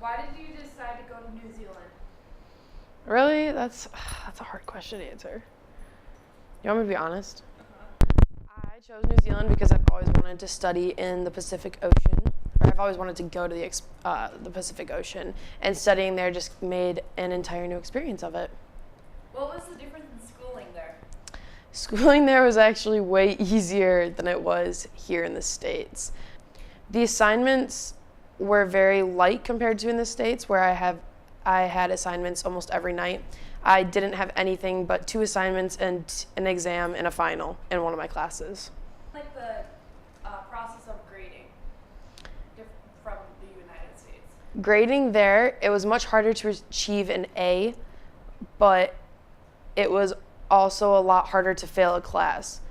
Why did you decide to go to New Zealand? Really? That's a hard question to answer. You want me to be honest? I chose New Zealand because I've always wanted to study in the Pacific Ocean. Or I've always wanted to go to the Pacific Ocean, and studying there just made an entire new experience of it. What was the difference in schooling there? Schooling there was actually way easier than it was here in the States. The assignments were very light compared to in the States, where I had assignments almost every night. I didn't have anything but 2 assignments and an exam and a final in one of my classes. Like the process of grading from the United States. Grading there, it was much harder to achieve an A, but it was also a lot harder to fail a class.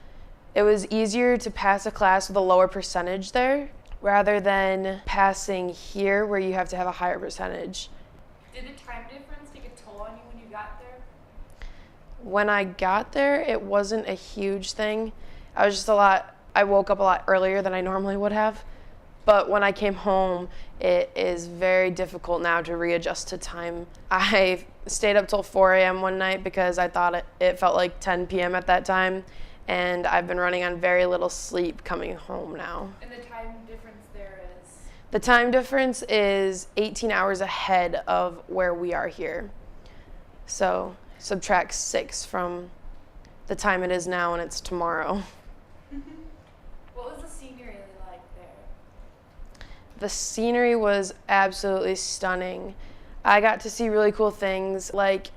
It was easier to pass a class with a lower percentage there, rather than passing here where you have to have a higher percentage. Did the time difference take a toll on you when you got there? When I got there, it wasn't a huge thing. I woke up a lot earlier than I normally would have. But when I came home, it is very difficult now to readjust to time. I stayed up till 4 a.m. one night because I thought it felt like 10 p.m. at that time. And I've been running on very little sleep coming home now. And the time difference there is? The time difference is 18 hours ahead of where we are here. So subtract 6 from the time it is now, and it's tomorrow. What was the scenery like there? The scenery was absolutely stunning. I got to see really cool things like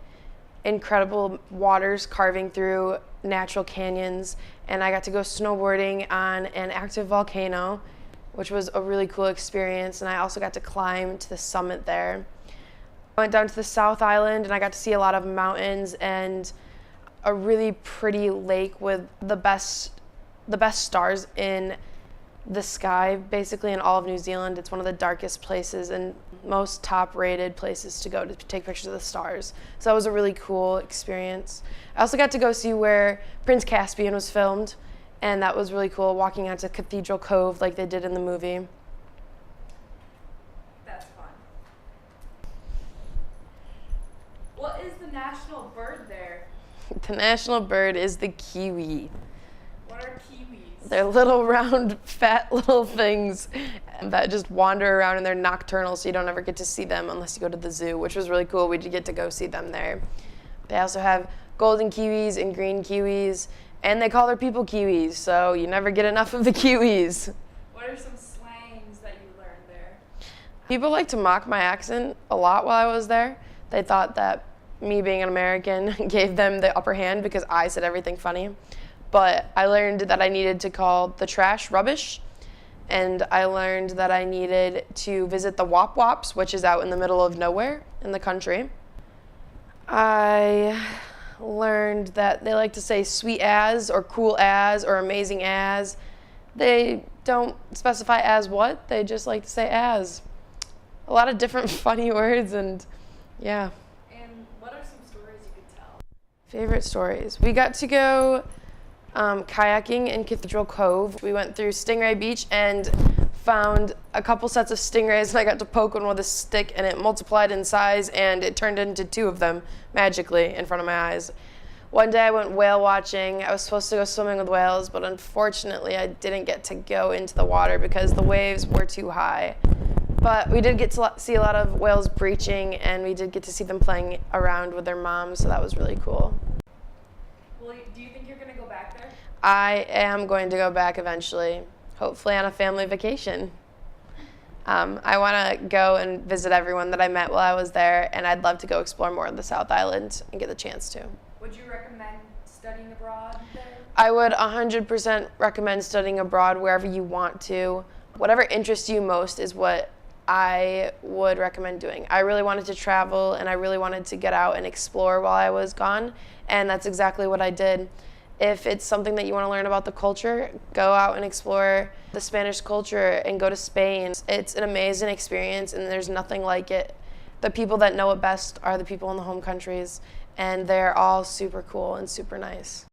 incredible waters carving through natural canyons, and I got to go snowboarding on an active volcano, which was a really cool experience, and I also got to climb to the summit there. I went down to the South Island, and I got to see a lot of mountains and a really pretty lake with the best stars in the sky, basically in all of New Zealand. It's one of the darkest places and most top-rated places to go to take pictures of the stars. So that was a really cool experience. I also got to go see where Prince Caspian was filmed, and that was really cool, walking out to Cathedral Cove like they did in the movie. That's fun. What is the national bird there? The national bird is the kiwi. What are kiwis? They're little round, fat little things that just wander around, and they're nocturnal, so you don't ever get to see them unless you go to the zoo, which was really cool. We did get to go see them there. They also have golden kiwis and green kiwis, and they call their people kiwis, so you never get enough of the kiwis. What are some slangs that you learned there? People like to mock my accent a lot while I was there. They thought that me being an American gave them the upper hand because I said everything funny. But I learned that I needed to call the trash rubbish, and I learned that I needed to visit the Wop Wops, which is out in the middle of nowhere in the country. I learned that they like to say sweet as or cool as or amazing as. They don't specify as what, they just like to say as. A lot of different funny words, and yeah. And what are some stories you could tell? Favorite stories. We got to go kayaking in Cathedral Cove. We went through Stingray Beach and found a couple sets of stingrays, and I got to poke one with a stick, and it multiplied in size, and it turned into 2 of them magically in front of my eyes. One day I went whale watching. I was supposed to go swimming with whales, but unfortunately I didn't get to go into the water because the waves were too high. But we did get to see a lot of whales breaching, and we did get to see them playing around with their moms, so that was really cool. Well, do you think you're going to go back there? I am going to go back eventually, hopefully on a family vacation. I want to go and visit everyone that I met while I was there, and I'd love to go explore more of the South Island and get the chance to. Would you recommend studying abroad there? I would 100% recommend studying abroad wherever you want to. Whatever interests you most is what I would recommend doing. I really wanted to travel, and I really wanted to get out and explore while I was gone, and that's exactly what I did. If it's something that you want to learn about the culture, go out and explore the Spanish culture and go to Spain. It's an amazing experience, and there's nothing like it. The people that know it best are the people in the home countries, and they're all super cool and super nice.